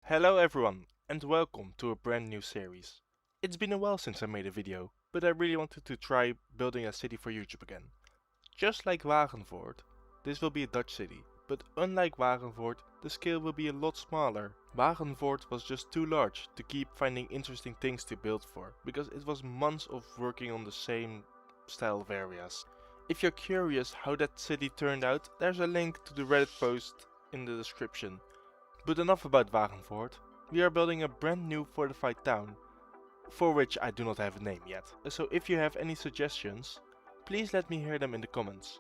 Hello everyone, and welcome to a brand new series. It's been a while since I made a video, but I really wanted to try building a city for YouTube again. Just like Wagenvoort, this will be a Dutch city, but unlike Wagenvoort, the scale will be a lot smaller. Wagenvoort was just too large to keep finding interesting things to build for, because it was months of working on the same style of areas. If you're curious how that city turned out, there's a link to the Reddit post in the description. But enough about Wagenvoort. We are building a brand new fortified town, for which I do not have a name yet. So if you have any suggestions, please let me hear them in the comments.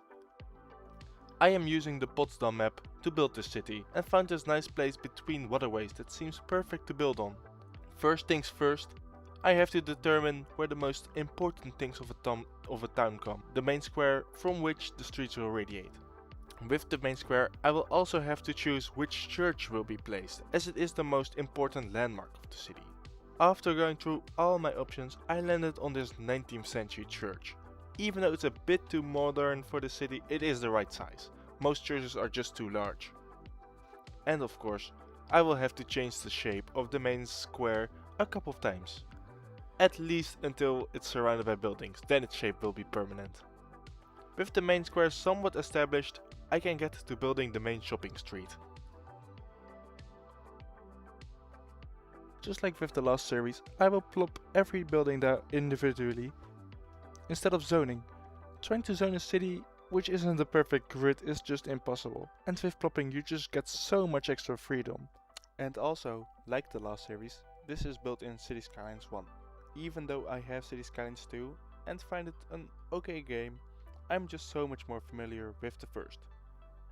I am using the Potsdam map to build this city and found this nice place between waterways that seems perfect to build on. First things first, I have to determine where the most important things of a town come, the main square from which the streets will radiate. With the main square, I will also have to choose which church will be placed, as it is the most important landmark of the city. After going through all my options, I landed on this 19th century church. Even though it's a bit too modern for the city, it is the right size. Most churches are just too large. And of course, I will have to change the shape of the main square a couple of times. At least until it's surrounded by buildings, then its shape will be permanent. With the main square somewhat established, I can get to building the main shopping street. Just like with the last series, I will plop every building down individually instead of zoning. Trying to zone a city which isn't a perfect grid is just impossible, and with plopping you just get so much extra freedom. And also, like the last series, this is built in City Skylines 1. Even though I have City Skylines 2 and find it an okay game, I'm just so much more familiar with the first.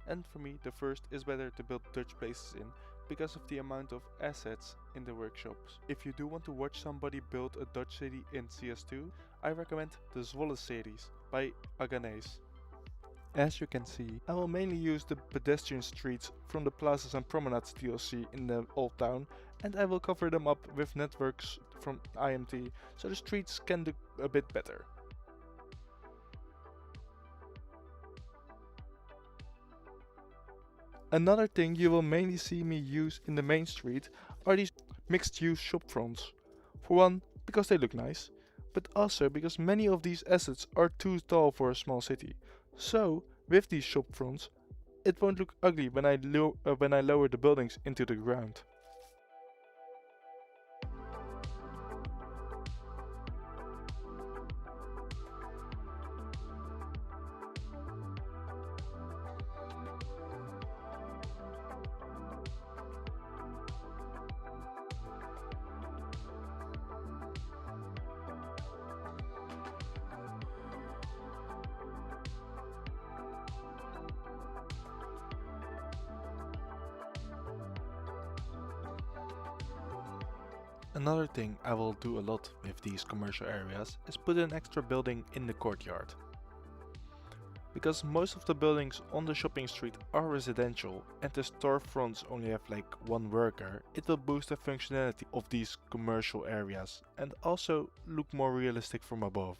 And for me, the first is better to build Dutch places in because of the amount of assets in the workshops. If you do want to watch somebody build a Dutch city in CS2, I recommend the Zwolle series by Aganes. As you can see, I will mainly use the pedestrian streets from the plazas and promenades DLC in the old town, and I will cover them up with networks from IMT so the streets can look a bit better. Another thing you will mainly see me use in the main street are these mixed use shop fronts. For one, because they look nice, but also because many of these assets are too tall for a small city. So, with these shop fronts, it won't look ugly when I lower the buildings into the ground. Another thing I will do a lot with these commercial areas is put an extra building in the courtyard. Because most of the buildings on the shopping street are residential and the storefronts only have like one worker, it will boost the functionality of these commercial areas and also look more realistic from above.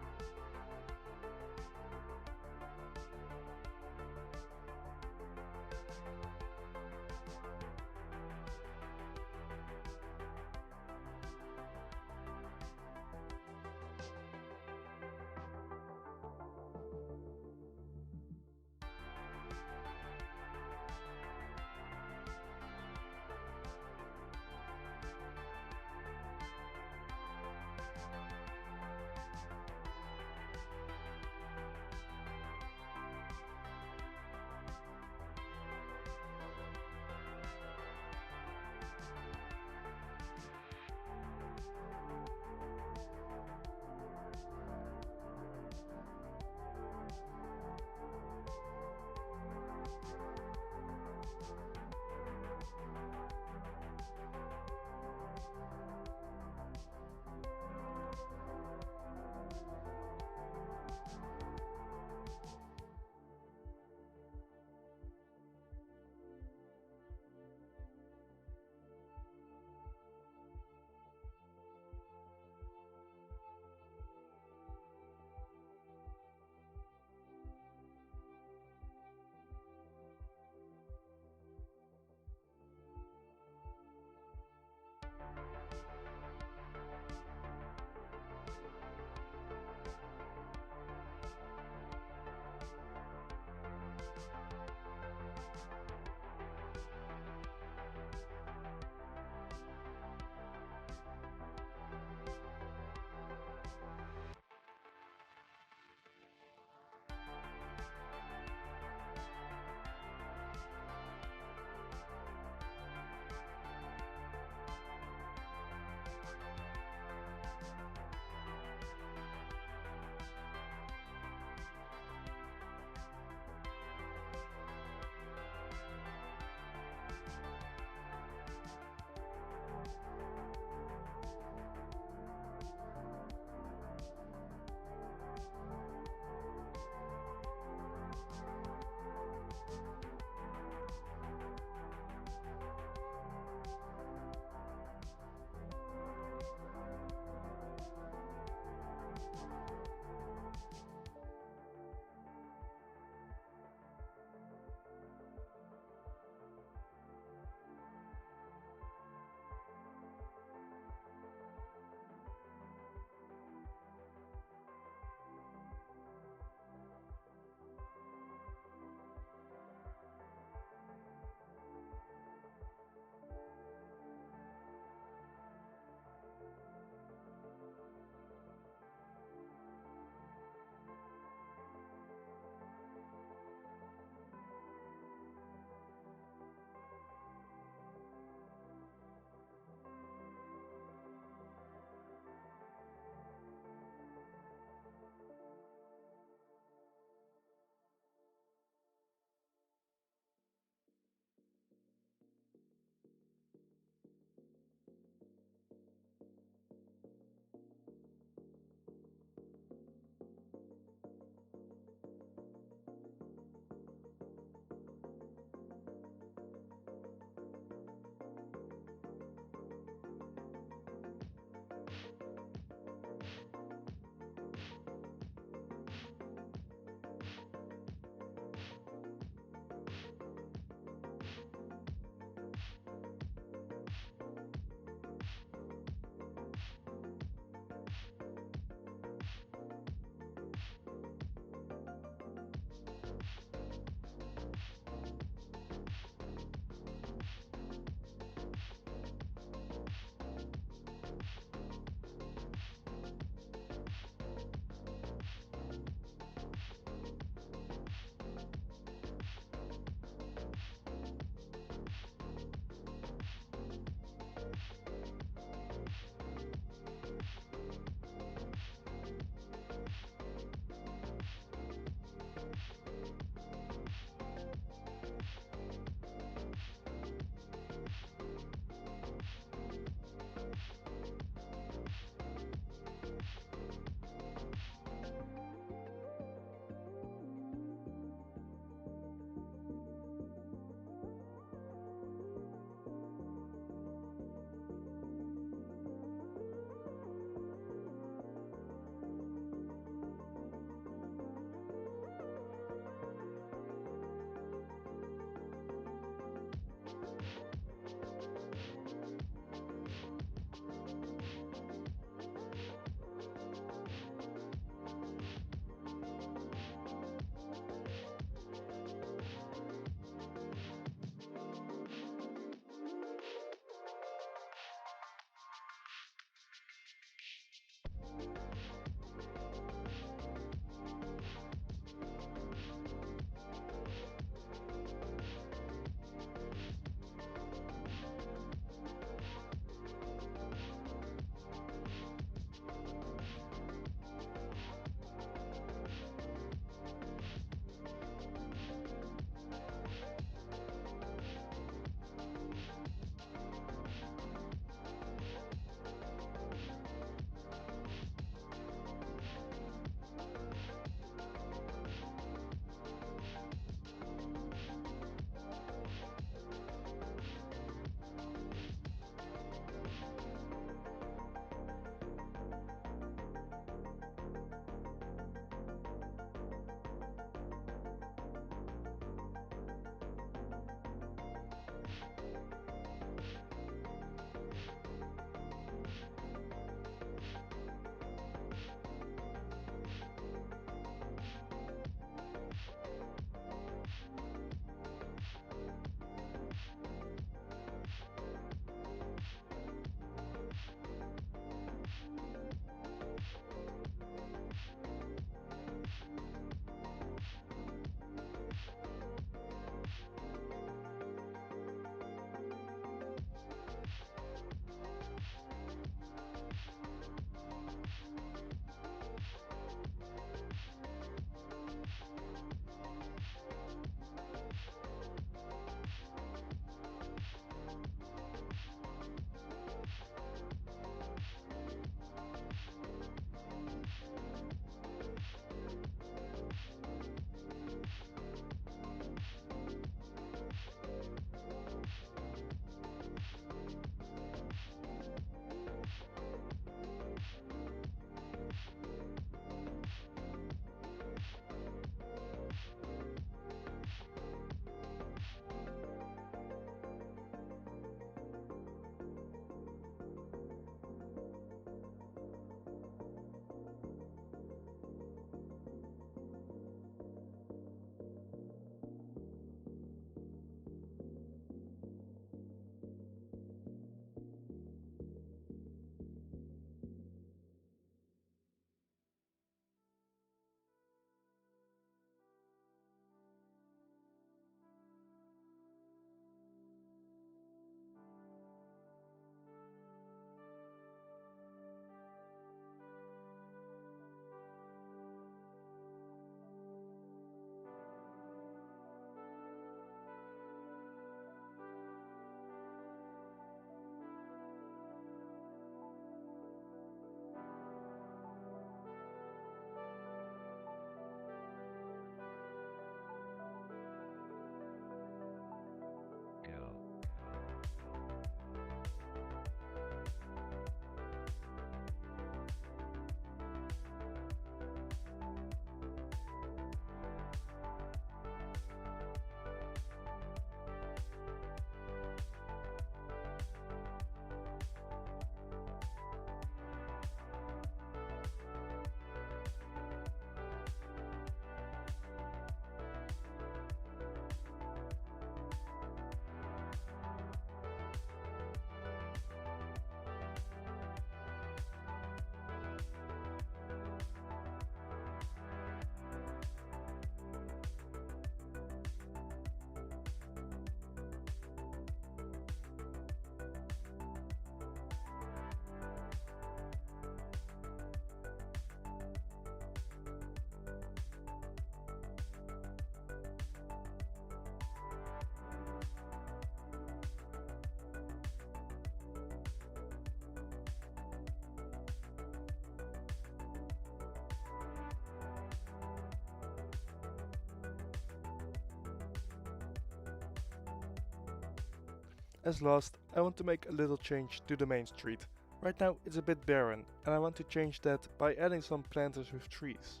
As last, I want to make a little change to the main street. Right now it's a bit barren and I want to change that by adding some planters with trees.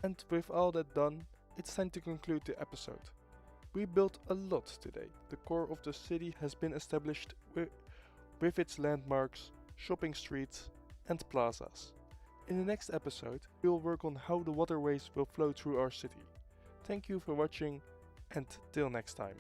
And with all that done, it's time to conclude the episode. We built a lot today. The core of the city has been established with its landmarks, shopping streets and plazas. In the next episode, we will work on how the waterways will flow through our city. Thank you for watching and till next time.